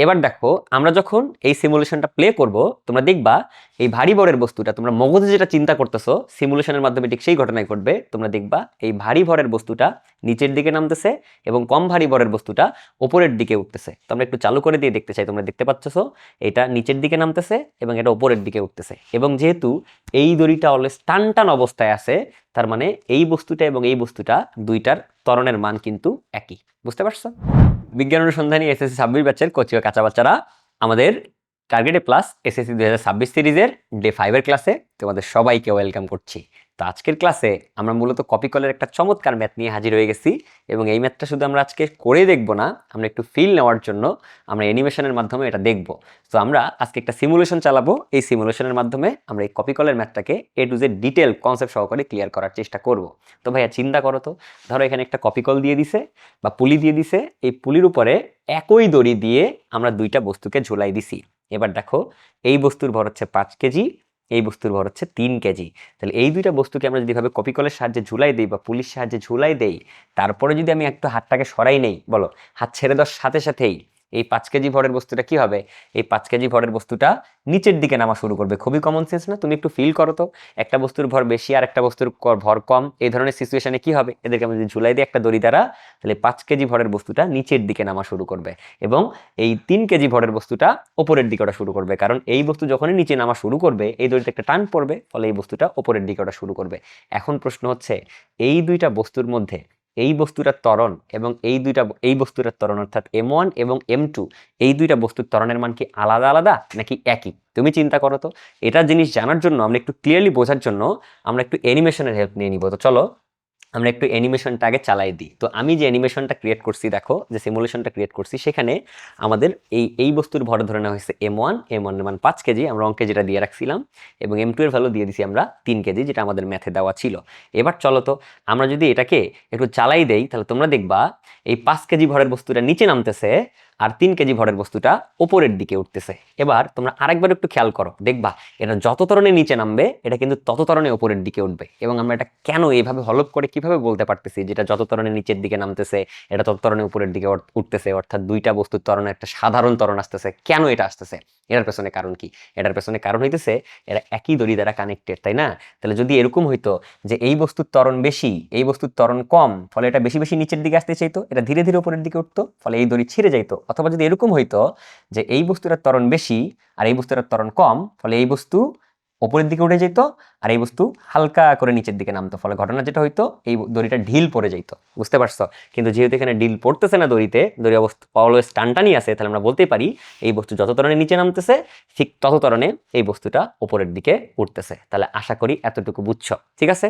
এবার দেখো আমরা যখন এই সিমুলেশনটা প্লে করব তোমরা দেখবা এই ভারী ভরের বস্তুটা তোমরা মগজে যেটা চিন্তা করতেছো সিমুলেশনের মাধ্যমে ঠিক সেই ঘটনাই ঘটবে। তোমরা দেখবা এই ভারী ভরের বস্তুটা নিচের দিকে নামতেছে এবং কম ভারী ভরের বস্তুটা উপরের দিকে উঠতেছে। তোমরা একটু চালু করে দিয়ে দেখতে চাই, তোমরা দেখতে পাচ্ছো এটা নিচের দিকে নামতেছে এবং এটা উপরের দিকে উঠতেছে। এবং যেহেতু এই দড়িটা অলওয়েজ টান টান অবস্থায় আছে, তার মানে এই বস্তুটা এবং এই বস্তুটা দুইটার ত্বরণের মান কিন্তু একই। বুঝতে পারছো? বিজ্ঞান অনুসন্ধানী এসএসসি 26 ব্যাচের কোচিং কাঁচা বাচ্চারা, আমাদের টার্গেট এ প্লাস এসএসসি 2026 সিরিজের ডে 5 এর ক্লাসে তোমাদের সবাইকে ওয়েলকাম করছি। তো আজকের ক্লাসে আমরা মূলত কপি কলের একটা চমৎকার ম্যাথ নিয়ে হাজির হয়ে গেছি এবং এই ম্যাথটা শুধু আমরা আজকে করে দেখব না, আমরা একটু ফিল নেওয়ার জন্য আমরা অ্যানিমেশনের মাধ্যমে এটা দেখব। তো আমরা আজকে একটা সিমুলেশন চালাবো, এই সিমুলেশনের মাধ্যমে আমরা এই কপি কলের ম্যাথটাকে এ টু জেড ডিটেল কনসেপ্ট সহকারে ক্লিয়ার করার চেষ্টা করব। তো ভাইয়া চিন্তা করো তো, ধরো এখানে একটা কপি কল দিয়ে দিছে বা পুলি দিয়ে দিছে, এই পুলির উপরে একই দড়ি দিয়ে আমরা দুইটা বস্তুকে ঝুলাই দিছি। এবার দেখো এই বস্তুর ভর হচ্ছে 5 কেজি, এই বস্তুর ভর হচ্ছে 3 কেজি। তাহলে এই দুইটা বস্তুকে আমরা যদি ভাবে কপি কলের সাহায্যে ঝুলাই দেই বা পুলির সাহায্যে ঝুলাই দেই, তারপরে যদি আমি একটু হাতটাকে সরাই নেই, বলো হাত ছেড়ে দেওয়ার সাথে সাথেই এই 5 কেজি ভরের বস্তুটা কি হবে? এই 5 কেজি ভরের বস্তুটা নিচের দিকে নামা শুরু করবে। খুবই কমন সেন্স না? তুমি একটু ফিল করো তো, একটা বস্তুর ভর বেশি আর একটা বস্তুর ভর কম, এই ধরনের সিচুয়েশনে কি হবে? এদেরকে আমরা যদি ঝুলাই দিই একটা দড়ি দ্বারা, তাহলে 5 কেজি ভরের বস্তুটা নিচের দিকে নামা শুরু করবে এবং এই 3 কেজি ভরের বস্তুটা উপরের দিকে ওঠা শুরু করবে। কারণ এই বস্তু যখনই নিচে নামা শুরু করবে এই দড়িতে একটা টান পড়বে, ফলে এই বস্তুটা উপরের দিকে ওঠা শুরু করবে। এখন প্রশ্ন হচ্ছে এই দুইটা বস্তুর মধ্যে এই বস্তুটার ত্বরণ এবং এই বস্তুটার ত্বরণ অর্থাৎ M1 এবং M2 এই দুইটা বস্তুর ত্বরণের মান কি আলাদা আলাদা নাকি একই? তুমি চিন্তা করো তো। এটা জিনিস জানার জন্য আমরা একটু ক্লিয়ারলি বোঝার জন্য আমরা একটু অ্যানিমেশনের হেল্প নিয়ে নিব। তো চলো আমরা একটু অ্যানিমেশনটা আগে চালাই দিই। তো আমি যে অ্যানিমেশনটা ক্রিয়েট করছি, দেখো যে সিমুলেশনটা ক্রিয়েট করছি, সেখানে আমাদের এই বস্তুর ভর ধরে নেওয়া হয়েছে M1 এর মান 5 কেজি, আমরা অঙ্কে যেটা দিয়ে রাখছিলাম, এবং M2 এর ভ্যালু দিয়ে দিছি আমরা 3 কেজি, যেটা আমাদের ম্যাথে দেওয়া ছিল। এবার চলো তো আমরা যদি এটাকে একটু চালাই দেই, তাহলে তোমরা দেখবা এই 5 কেজি ভরের বস্তুটা নিচে নামতেছে আর 3 কেজি ভরের বস্তুটা উপরের দিকে উঠতেছে। এবার তোমরা আরেকবার একটু খেয়াল করো, দেখবা এটা যত ত্বরণে নিচে নামবে এটা কিন্তু তত ত্বরণে উপরের দিকে উঠবে। এবং আমরা এটা কেন এইভাবে হলপ করে কিভাবে বলতে পারতেছি যেটা যত ত্বরণে নিচের দিকে নামতেছে এটা তত ত্বরণে উপরের দিকে উঠতেছে, অর্থাৎ দুইটা বস্তুর ত্বরণে একটা সাধারণ ত্বরণ আসতেছে। কেন এটা আসতেছে? এটার পেছনে কারণ কি? এটার পেছনে কারণ হইতেছে এরা একই দড়ি দ্বারা কানেক্টেড, তাই না? তাহলে যদি এরকম হইতো যে এই বস্তুর ত্বরণ বেশি এই বস্তুর ত্বরণ কম, ফলে এটা বেশি বেশি নিচের দিকে আসতে চাইতো, এটা ধীরে ধীরে উপরের দিকে উঠতো, ফলে এই দড়ি ছিঁড়ে যাইতো। অথবা যদি এরকম হইতো যে এই বস্তুটার ত্বরণ বেশি আর এই বস্তুটার ত্বরণ কম, ফলে এই বস্তু উপরের দিকে উঠে যেত আর এই বস্তু হালকা করে নিচের দিকে নামতো, ফলে ঘটনা যেটা হইতো এই দড়িটা ঢিল পড়ে যাইতো। বুঝতে পারছো? কিন্তু যেহেতু এখানে ঢিল পড়তেছে না, দড়িতে দড়ি অবস্থা অলওয়েজ টানটানি আছে, তাহলে আমরা বলতেই পারি এই বস্তু যত ত্বরণে নিচে নামতেছে ঠিক তত ত্বরণে এই বস্তুটা উপরের দিকে উঠতেছে। তাহলে আশা করি এতটুকু বুঝছো। ঠিক আছে,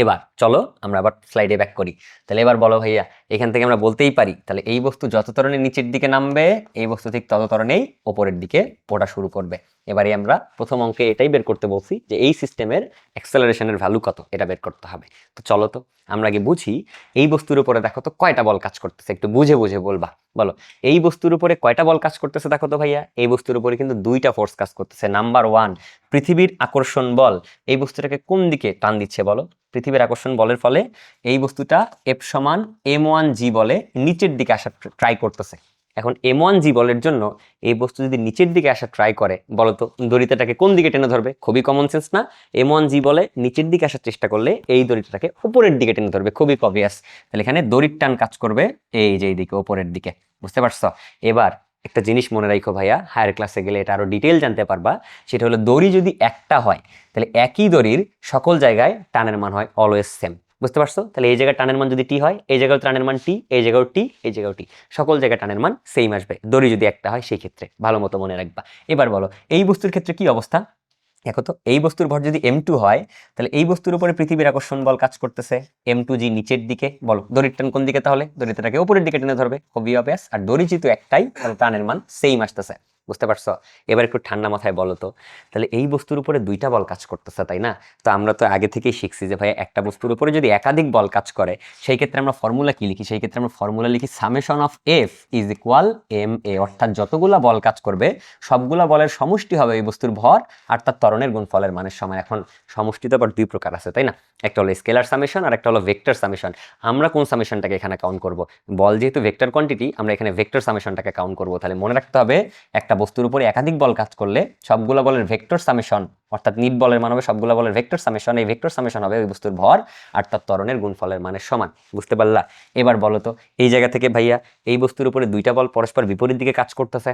এবার চলো আমরা আবার স্লাইডে ব্যাক করি। তাহলে এবার বলো ভাইয়া, এখান থেকে আমরা বলতেই পারি তাহলে এই বস্তু যত ত্বরণে নিচের দিকে নামবে এই বস্তু ঠিক তত ত্বরণেই উপরের দিকে পড়া শুরু করবে। এবারে আমরা প্রথম অঙ্কে এটাই বের করতে বলছি যে এই সিস্টেমের অ্যাক্সেলারেশনের ভ্যালু কত, এটা বের করতে হবে। তো চলো তো আমরা আগে বুঝি এই বস্তুর উপরে দেখো তো কয়টা বল কাজ করতেছে, একটু বুঝে বুঝে বলবা। বলো এই বস্তুর উপরে কয়টা বল কাজ করতেছে? দেখো তো ভাইয়া, এই বস্তুর উপরে কিন্তু দুইটা ফোর্স কাজ করতেছে। নাম্বার 1, পৃথিবীর আকর্ষণ বল এই বস্তুটাকে কোন দিকে টান দিচ্ছে বলো? পৃথিবীর আকর্ষণ বলের ফলে এই বস্তুটা F সমান M1G বলে নিচের দিকে আসার ট্রাই করতেছে। এখন M1G বলের জন্য এই বস্তু যদি নিচের দিকে আসা ট্রাই করে, বলতো দড়িটাকে কোন দিকে টেনে ধরবে? খুবই কমন সেন্স না? M1G বলে নিচের দিকে আসার চেষ্টা করলে এই দড়িটাকে উপরের দিকে টেনে ধরবে, খুবই অবভিয়াস। তাহলে এখানে দড়ির টান কাজ করবে এই যে এইদিকে উপরের দিকে। বুঝতে পারছো? এবার একটা জিনিস মনে রাখো ভাইয়া, হায়ার ক্লাসে গেলে এটা আরো ডিটেল জানতে পারবা। সেটা হলো দড়ি যদি একটা হয় তাহলে একই দড়ির সকল জায়গায় টানের মান হয় অলওয়েজ সেম। বুঝতে পারছো? তাহলে এই জায়গায় টানের মান যদি টি হয়, এই জায়গায় টানের মান টি, এই জায়গায় টি, এই জায়গায় টি, সকল জায়গায় টানের মান সেম আসবে দড়ি যদি একটা হয় সেই ক্ষেত্রে। ভালো মতো মনে রাখবা। এবার বলো এই বস্তুর ক্ষেত্রে কি অবস্থা? দেখো তো এই বস্তুর ভর যদি M2 হয় তাহলে এই বস্তুর উপরে পৃথিবীর আকর্ষণ বল কাজ করতেছে M2G নিচের দিকে। বলো দড়ির টান কোন দিকে? তাহলে দড়িটাকে উপরের দিকে টেনে ধরবে, অবভিয়াস। আর দড়ি যেহেতু একটাই তাহলে টানের মান সেম আসতেছে। বুঝতে পারছো? এবার একটু ঠান্ডা মাথায় বলো তো, তাহলে এই বস্তুর উপরে দুইটা বল কাজ করতেছে, তাই না? তো আমরা তো আগে থেকেই শিখছি যে ভাই একটা বস্তুর উপরে যদি একাধিক বল কাজ করে সেই ক্ষেত্রে আমরা ফর্মুলা কি লিখি? সেই ক্ষেত্রে আমরা ফর্মুলা লিখি summation of F is equal M A, অর্থাৎ যতগুলা বল কাজ করবে সবগুলা বলের সমষ্টি হবে এই বস্তুর ভর আর তার ত্বরণের গুণফলের মানের সময়। এখন সমষ্টি তো আবার দুই প্রকার আছে, তাই না? একটা হলো স্কেলার সামেশন আর একটা হলো ভেক্টর সামেশন। আমরা কোন সামেশনটাকে এখানে কাউন্ট করব? বল যেহেতু ভেক্টর কোয়ান্টিটি, আমরা এখানে ভেক্টর সামেশনটাকে কাউন্ট করব। তাহলে মনে রাখতে হবে একটা বস্তুর উপরে একাধিক বল কাজ করলে সবগুলা বলের ভেক্টর সামেশন, অর্থাৎ নিট বলের মান হবে সবগুলা বলের ভেক্টর সামেশন। এই ভেক্টর সামেশন হবে ওই বস্তুর ভর আর তার ত্বরণের গুণফলের মানের সমান। বুঝতে পারলা? এবার বলো তো, এই জায়গা থেকে ভাইয়া এই বস্তুর উপরে দুইটা বল পরস্পর বিপরীত দিকে কাজ করতেছে,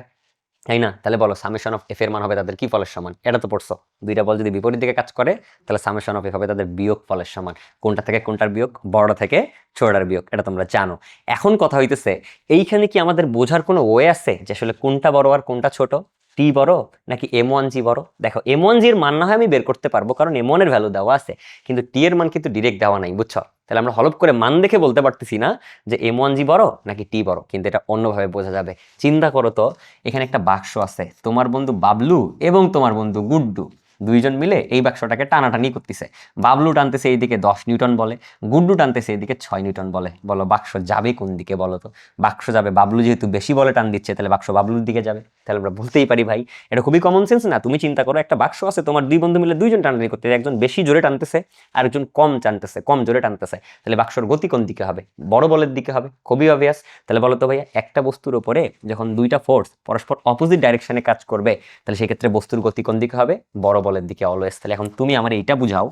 তাই না? তাহলে বলো সামেশন অফ এফ এর মান হবে তাদের কি ফলের সমান? এটা তো পড়ছো, দুইটা বল যদি বিপরীত দিকে কাজ করে তাহলে সামেশন অফ এফ হবে তাদের বিয়োগ ফলের সমান। কোনটা থেকে কোনটার বিয়োগ? বড়টা থেকে ছোটটার বিয়োগ, এটা তোমরা জানো। এখন কথা হইতেছে এইখানে কি আমাদের বোঝার কোনো ওয়ে আছে যে আসলে কোনটা বড় আর কোনটা ছোট? টি বড় নাকি এম ওয়ান জি বড়? দেখো এম ওয়ান জির মান না হয় আমি বের করতে পারবো, কারণ এম ওয়ান এর ভ্যালু দেওয়া আছে, কিন্তু টি এর মান কিন্তু ডিরেক্ট দেওয়া নাই, বুঝছো? তাহলে আমরা হলপ করে মান দেখে বলতে পারতেছি না যে এম ওয়ান জি বড় নাকি টি বড়, কিন্তু এটা অন্যভাবে বোঝা যাবে। চিন্তা করো তো, এখানে একটা বাক্স আছে, তোমার বন্ধু বাবলু এবং তোমার বন্ধু গুড্ডু দুইজন মিলে এই বাক্সটাকে টানাটানি করতেছে। বাবলু টানতেছে এইদিকে 10 নিউটন বলে, গুড্ডু টানতেছে এইদিকে 6 নিউটন বলে। বলো বাক্স যাবে কোন দিকে? বলো তো। বাক্স যাবে, বাবলু যেহেতু বেশি বলে টান দিচ্ছে তাহলে বাক্স বাবলুর দিকে যাবে। তাহলে আমরা বলতেই পারি ভাই এটা খুবই কমন সেন্স না? তুমি চিন্তা করো, একটা বাক্স আছে, তোমার দুই বন্ধু মিলে দুইজন টানাটানি করতেছে, একজন বেশি জোরে টানতেছে আরেকজন কম টানতেছে, কম জোরে টানতেছে, তাহলে বাক্সর গতি কোন দিকে হবে? বড় বলের দিকে হবে, খুবই অবভিয়াস। তাহলে বলো তো ভাইয়া, একটা বস্তুর উপরে যখন দুইটা ফোর্স পরস্পর অপোজিট ডাইরেকশনে কাজ করবে তাহলে সেক্ষেত্রে বস্তুর গতি কোন দিকে হবে? বড় বলের দিকে অলওয়েজ। তাহলে এখন তুমি আমার এইটা বুঝাও,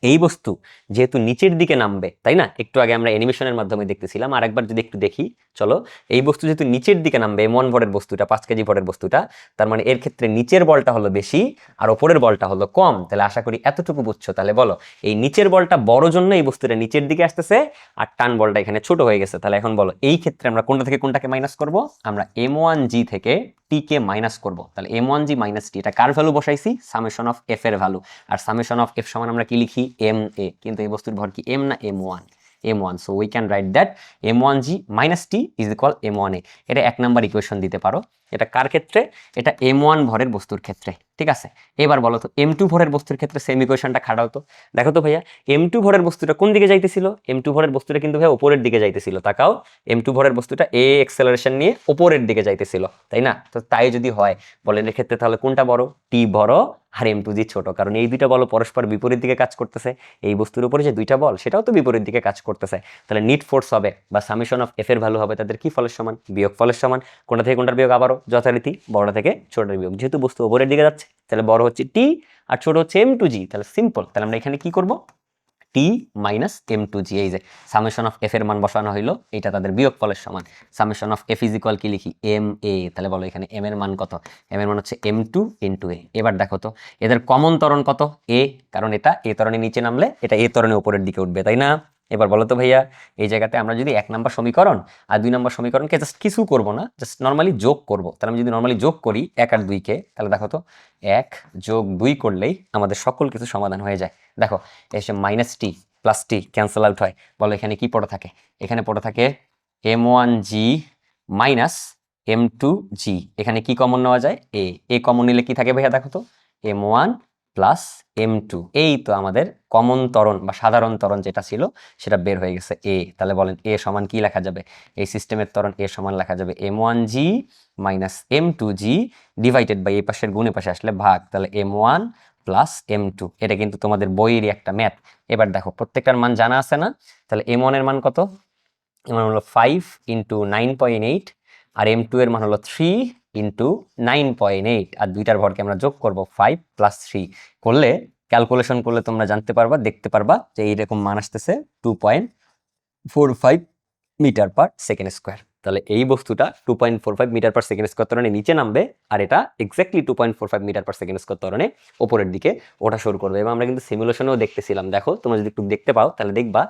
এই বস্তু যেহেতু নিচের দিকে নামবে, তাই না? একটু আগে আমরা অ্যানিমেশনের মাধ্যমে দেখতেছিলাম, আর একবার যদি একটু দেখি চলো। এই বস্তু যেহেতু নিচের দিকে নামবে, এম1 ভরের বস্তুটা, 5 কেজি ভরের বস্তুটা, তার মানে এর ক্ষেত্রে নিচের বলটা হলো বেশি আর ওপরের বলটা হলো কম। তাহলে আশা করি এতটুকু বুঝছো। তাহলে বলো এই নিচের বলটা বড় জন্য এই বস্তুটা নিচের দিকে আসতেছে আর টান বলটা এখানে ছোট হয়ে গেছে। তাহলে এখন বলো এই ক্ষেত্রে আমরা কোনটা থেকে কোনটাকে মাইনাস করব? আমরা M1G থেকে টি কে মাইনাস করব। তাহলে M1G মাইনাস টি, এটা কার ভ্যালু বসাইছি? সামেশন অফ এফ এর ভ্যালু। আর সামেশন অফ এফ সমান আমরা কি লিখি? M A. কিন্তু এই বস্তুর ভর কি এম না M1? M1, so we can write that M1G minus T is equal M1A। এটা এক নাম্বার ইকুয়েশন দিতে পারো। এটা কার ক্ষেত্রে? এটা M1 ভরের বস্তুর ক্ষেত্রে, ঠিক আছে? এবার বলো তো M2 ভরের বস্তুর ক্ষেত্রে সেম ইকুয়েশনটা খাটাও তো। দেখো তো ভাইয়া, M2 ভরের বস্তুটা কোন দিকে যাইতেছিল? M2 ভরের বস্তুটা কিন্তু ভাইয়া উপরের দিকে যাইতেছিল। তাকাও, M2 ভরের বস্তুটা এ এক্সেলারেশন নিয়ে উপরের দিকে যাইতেছিল, তাই না? তো তাই যদি হয় বলেন এর ক্ষেত্রে তাহলে কোনটা বড়? টি বড় আর M2G ছোট, কারণ এই দুইটা বল পরস্পর বিপরীত দিকে কাজ করতেছে। এই বস্তুর উপরে যে দুইটা বল সেটাও তো বিপরীত দিকে কাজ করতেছে। তাহলে নিট ফোর্স হবে বা সামেশন অফ এফ এর ভ্যালু হবে তাদের কি ফলের সমান? বিয়োগ ফলের সমান। কোনটা থেকে কোনটার বিয়োগ? আবারও যথারীতি বড়টা থেকে ছোটটার বিয়োগ। যেহেতু বস্তু উপরের দিকে যাচ্ছে তাহলে বড় হচ্ছে টি আর ছোট হচ্ছে M2G। তাহলে সিম্পল। তাহলে আমরা এখানে কি করব? টি মাইনাস M2G, এই যে সামেশন অফ এফ এর মান বসানো হইলো, এটা তাদের বিয়োগ ফলের সমান। Summation of F is equal কি লিখি? এম এ। তাহলে বলো এখানে এম এর মান কত? এম এর মান হচ্ছে M2 ইন্টু এ। এবার দেখো তো এদের কমন ত্বরণ কত? এ, কারণ এটা এ ত্বরণে নিচে নামলে এটা এ ত্বরণে উপরের দিকে উঠবে, তাই না? এবার বলো তো ভাইয়া, এই জায়গাতে আমরা যদি 1 নম্বর সমীকরণ আর 2 নম্বর সমীকরণকে জাস্ট কিছু করব না, জাস্ট নর্মালি যোগ করব। তাহলে আমি যদি নর্মালি যোগ করি 1 আর 2 কে, তাহলে দেখো তো 1 যোগ 2 করলেই আমাদের সকল কিছু সমাধান হয়ে যায়। দেখো এসে মাইনাস টি প্লাস টি ক্যান্সেল আউট হয়। বলো এখানে কি পড়ে থাকে? এখানে পড়ে থাকে M1G মাইনাস M2G। এখানে কি কমন নেওয়া যায়? এ কমন নিলে কি থাকে ভাইয়া? দেখো তো M1 প্লাস M2, এই তো আমাদের কমন ত্বরণ বা সাধারণ ত্বরণ যেটা ছিল সেটা বের হয়ে গেছে এ। তাহলে বলেন এ সমান কি লেখা যাবে? এই সিস্টেমের ত্বরণ এ সমান লেখা যাবে M1G minus M2G divided by এই পাশের গুণে পাশে আসলে ভাগ। তাহলে M1 প্লাস M2, এটা কিন্তু তোমাদের বইয়েরই একটা ম্যাথ। এবার দেখো প্রত্যেকটার মান জানা আছে না? তাহলে M1 এর মান কত? এর মান হলো 5 ইন্টু 9.8 আর M2 এর মান হলো 3 ইন্টু 9.8 আর দুইটার ভরকে আমরা যোগ করব 5 প্লাস 3 করলে, ক্যালকুলেশন করলে তোমরা জানতে পারবা, দেখতে পারবা যে এইরকম মান আসতেছে 2.45 মিটার পার সেকেন্ড স্কোয়ার। তাহলে এই বস্তুটা 2.45 মিটার পার সেকেন্ড স্কোয়ার ত্বরণে নিচে নামবে আর এটা exactly 2.45 metre per second square ত্বরণে উপরের দিকে ওঠা শুরু করবে। এবং আমরা কিন্তু সিমুলেশনেও দেখতেছিলাম, দেখো তোমরা যদি একটু দেখতে পাও তাহলে দেখবা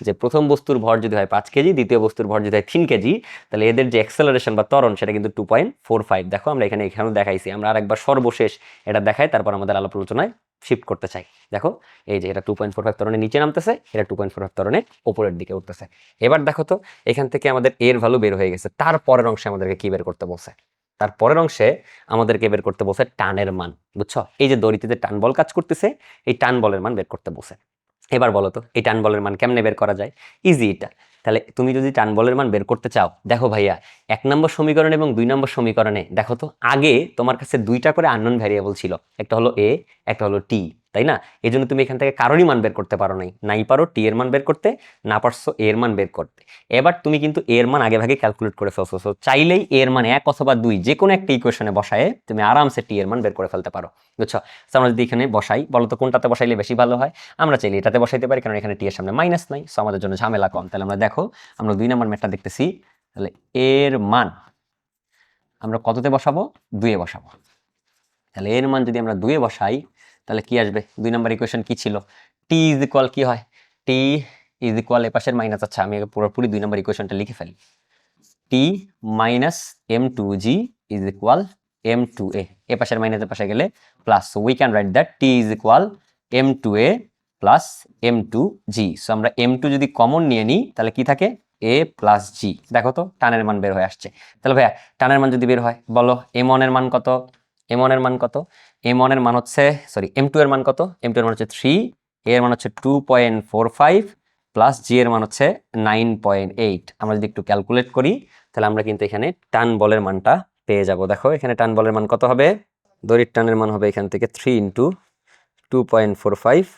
যে প্রথম বস্তুর ভর যদি হয় 5 কেজি, দ্বিতীয় বস্তুর ভর যদি হয় 3 কেজি, তাহলে এদের যে অ্যাক্সেলারেশন বা ত্বরণ সেটা কিন্তু 2.45। দেখো আমরা এখানেও দেখাইছি, আমরা আরেকবার সর্বশেষ এটা দেখাই, তারপর আমাদের আলাপ আলোচনায় শিফট করতে চাই। দেখো এই যে এটা 2.45 ত্বরণে নিচে নামতেছে, এটা 2.45 ত্বরণে উপরের দিকে উঠতেছে। এবার দেখো তো এখান থেকে আমাদের এর ভ্যালু বের হয়ে গেছে, তারপরের অংশে আমাদেরকে কি বের করতে বলছে? তারপরের অংশে আমাদেরকে বের করতে বলছে টানের মান, বুঝছো? এই যে দড়িতে যে টান বল কাজ করতেছে, এই টান বলের মান বের করতে বলছে। এবার বলো তো এই টান বলের মান কেমনে বের করা যায়? ইজি এটা। তাহলে তুমি যদি টান বলের মান বের করতে চাও, দেখো ভাইয়া 1 নম্বর সমীকরণ এবং 2 নম্বর সমীকরণে দেখো তো আগে তোমার কাছে 2টা করে আননোন ভ্যারিয়েবল ছিল, একটা হলো এ, একটা হলো টি, তাই না? এই জন্য তুমি এখান থেকে কারোরই মান বের করতে পারো নাই পারো টি এর মান বের করতে, না পারছো এর মান বের করতে। এবার তুমি কিন্তু এর মান আগে ভাগে ক্যালকুলেট করে ফেলছো, সো চাইলেই এর মান 1 অথবা 2 যে কোনো একটা ইকুয়েশনে বসায়ে তুমি আরামসে টি এর মান বের করে ফেলতে পারো, বুঝছো? তো আমরা যদি এখানে বসাই, বলো তো কোনটাতে বসাইলে বেশি ভালো হয়? আমরা চাইলে এটাতে বসাইতে পারি, কারণ এখানে টি এর সামনে মাইনাস নাই, সো আমাদের জন্য ঝামেলা কম। তাহলে আমরা দেখো আমরা 2 নম্বর ম্যাথটা দেখতেছি, তাহলে এর মান আমরা কততে বসাবো? 2 এ বসাবো। তাহলে এর মান যদি আমরা 2 এ বসাই তাহলে কি আসবে? 2 নম্বর ইকুয়েশন কি ছিল? টি ইজ ইকুয়াল কি হয়? টি ইজ ইকুয়াল এ পাশের মাইনাস, আচ্ছা আমি পুরোপুরি 2 নম্বর ইকুয়েশনটা লিখে ফেলি। T minus m2g is equal m2a, এ পাশের মাইনাস এ পাশে গেলে plus, so we can write that T is equal m2a plus m2g। So আমরা m2 যদি কমন নিয়ে নিই তাহলে কি থাকে? a plus g। দেখো তো টানের মান বের হয়ে আসছে। তাহলে ভাইয়া টানের মান যদি বের হয়, বলো m1 এর মান কত? m1 এর মান কত? m1 এর মান হচ্ছে, সরি m2 এর মান কত? m2 এর মান হচ্ছে 3, a এর মান হচ্ছে 2.45 প্লাস জি এর মান হচ্ছে 9.8। আমরা যদি একটু ক্যালকুলেট করি তাহলে আমরা কিন্তু এখানে টান বলের মানটা পেয়ে যাব। দেখো এখানে টান বলের মান কত হবে? দড়ির টানের মান হবে এখান থেকে 3 ইন্টু 2.45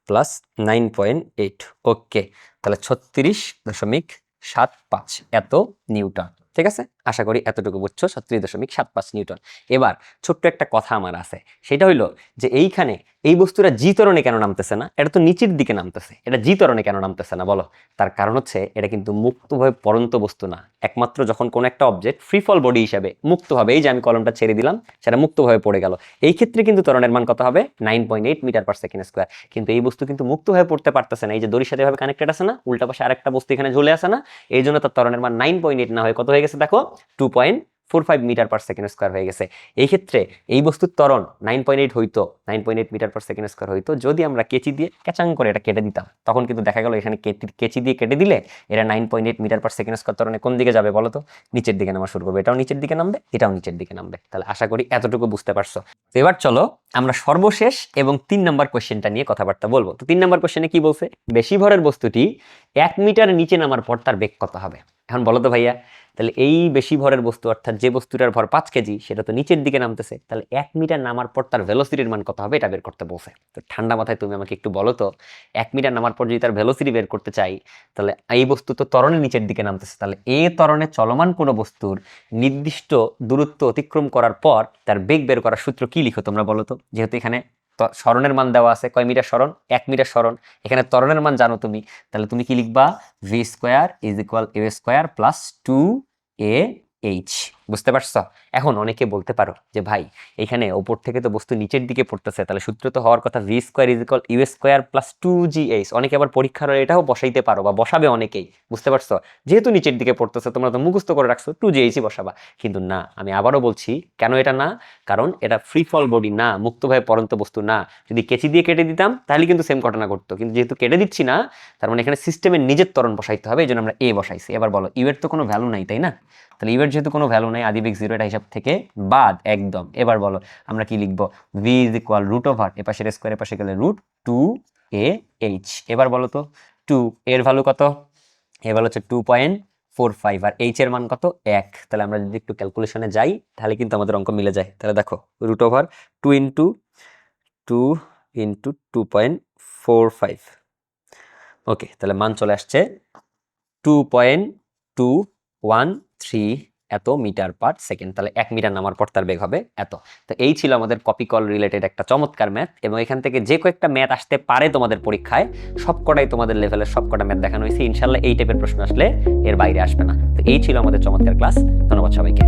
প্লাস 9.8। ওকে, তাহলে 36.75 এত নিউটন। ঠিক আছে, আশা করি এতটুকু বুঝছো, 36.75 নিউটন। এবার ছোট্ট একটা কথা আমার আছে, সেটা হইলো যে এইখানে এই বস্তুটা জি ত্বরণে কেন নামতেছে না? এটা তো নিচের দিকে নামতেছে, এটা জি ত্বরণে কেন নামতেছে না বলো? তার কারণ হচ্ছে এটা কিন্তু মুক্তভাবে পড়ন্ত বস্তু না। একমাত্র যখন কোন একটা অবজেক্ট ফ্রি ফল বডি হিসাবে মুক্তভাবে, এই যে আমি কলমটা ছেড়ে দিলাম, সেটা মুক্তভাবে পড়ে গেল, এই ক্ষেত্রে কিন্তু ত্বরণের মান কত হবে? 9.8 মিটার পার সেকেন্ড স্কয়ার। কিন্তু এই বস্তু কিন্তু মুক্তভাবে পড়তে পারতেছে না, এই যে দড়ির সাথে ভাবে কানেক্টেড আছে না, উল্টা পাশে আরেকটা বস্তু এখানে ঝুলে আছে না, এই জন্য তার ত্বরণের মান 9.8 না হয়ে কত হয়ে গেছে? দেখো 2.45 মিটার পার সেকেন্ড স্কয়ার হয়ে গেছে। এই ক্ষেত্রে এই বস্তুর ত্বরণ 9.8 হইতো, 9.8 মিটার পার সেকেন্ড স্কয়ার হইতো যদি আমরা কেচি দিয়ে ক্যাচাং করে এটা কেটে দিতাম। তখন কিন্তু দেখা গেল এখানে কেচি দিয়ে কেটে দিলে এটা 9.8 মিটার পার সেকেন্ড স্কয়ার ত্বরণে কোন দিকে যাবে বলো তো? নিচের দিকে নামা শুরু করবে, এটাও নিচের দিকে নামবে, এটাও নিচের দিকে নামবে। তাহলে আশা করি এতটুকু বুঝতে পারছো। তো এবার চলো আমরা সর্বশেষ এবং 3 নম্বর কোশ্চেনটা নিয়ে কথাবার্তা বলবো। তো 3 নম্বর কোশ্চেনে কি বলছে? বেশি ভরের বস্তুটি 1 মিটার নিচে নামার পর তার বেগ কত হবে? এখন বলো তো ভাইয়া, তাহলে এই বেশি ভরের বস্তু অর্থাৎ যে বস্তুটার ভর 5 কেজি সেটা তো নিচের দিকে নামতেছে, তাহলে 1 মিটার নামার পর তার ভেলোসিটির মান কত হবে এটা বের করতে বলছে। তো ঠান্ডা মাথায় তুমি আমাকে একটু বলো তো, 1 মিটার নামার পর যদি তার ভেলোসিটি বের করতে চাই, তাহলে এই বস্তু তো ত্বরণের নিচের দিকে নামতেছে, তাহলে এ ত্বরণে চলমান কোনো বস্তুর নির্দিষ্ট দূরত্ব অতিক্রম করার পর তার বেগ বের করার সূত্র কি লিখো তোমরা বলো তো? যেহেতু এখানে সরণের মান দেওয়া আছে, কয় মিটার সরণ? 1 মিটার সরণ, এখানে ত্বরণের মান জানো তুমি, তাহলে তুমি কি লিখবা? V square is equal A square plus 2AH। বুঝতে পারছো? এখন অনেকে বলতে পারো যে ভাই এখানে ওপর থেকে তো বস্তু নিচের দিকে পড়তেছে, তাহলে সূত্র তো হওয়ার কথা V square is equal u square plus 2GH। অনেকে আবার পরীক্ষার হলে এটাও বসাইতে পারো বা বসাবে অনেকেই, বুঝতে পারছো? যেহেতু নিচের দিকে পড়তেছে তোমরা তো মুখস্থ করে রাখছো 2GH বসাবা, কিন্তু না, আমি আবারও বলছি কেন এটা না, কারণ এটা ফ্রি ফল বডি না, মুক্তভাবে পড়ন্ত বস্তু না। যদি কেচি দিয়ে কেটে দিতাম তাহলে কিন্তু সেম ঘটনা ঘটতো, কিন্তু যেহেতু কেটে দিচ্ছি না, তার মানে এখানে সিস্টেমের নিজের ত্বরণ বসাইতে হবে, এই জন্য আমরা এ বসাইছি। এবার বলো ইউ এর তো কোনো ভ্যালু নাই, তাই না? তাহলে ইউ এর যেহেতু কোনো ভ্যালু নাই, আদি বেগ 0, এটা হিসাব থেকে বাদ একদম। এবার বলো আমরা কি লিখবো? V is equal root over এ পাশের স্কোয়ার এ পাশে গেলে রুট 2AH। এবার বলো তো 2 এর ভ্যালু কত? এ ভ্যালু হচ্ছে 2.45 আর এইচ এর মান কত? 1। তাহলে আমরা যদি একটু ক্যালকুলেশনে যাই তাহলে কিন্তু আমাদের অঙ্ক মিলে যায়। তাহলে দেখো রুট ওভার 2 ইন্টু 2.45। ওকে, তাহলে মান চলে আসছে 2.213 এত মিটার পার সেকেন্ড। তাহলে 1 মিটার নামার পর তার বেগ হবে এত। তো এই ছিল আমাদের কপি কল রিলেটেড একটা চমৎকার ম্যাথ, এবং এখান থেকে যে কয়েকটা ম্যাথ আসতে পারে তোমাদের পরীক্ষায় সবকটাই তোমাদের লেভেলের সবকটা ম্যাথ দেখানো হয়েছে। ইনশাল্লাহ এই টাইপের প্রশ্ন আসলে এর বাইরে আসবে না। তো এই ছিল আমাদের চমৎকার ক্লাস। ধন্যবাদ সবাইকে।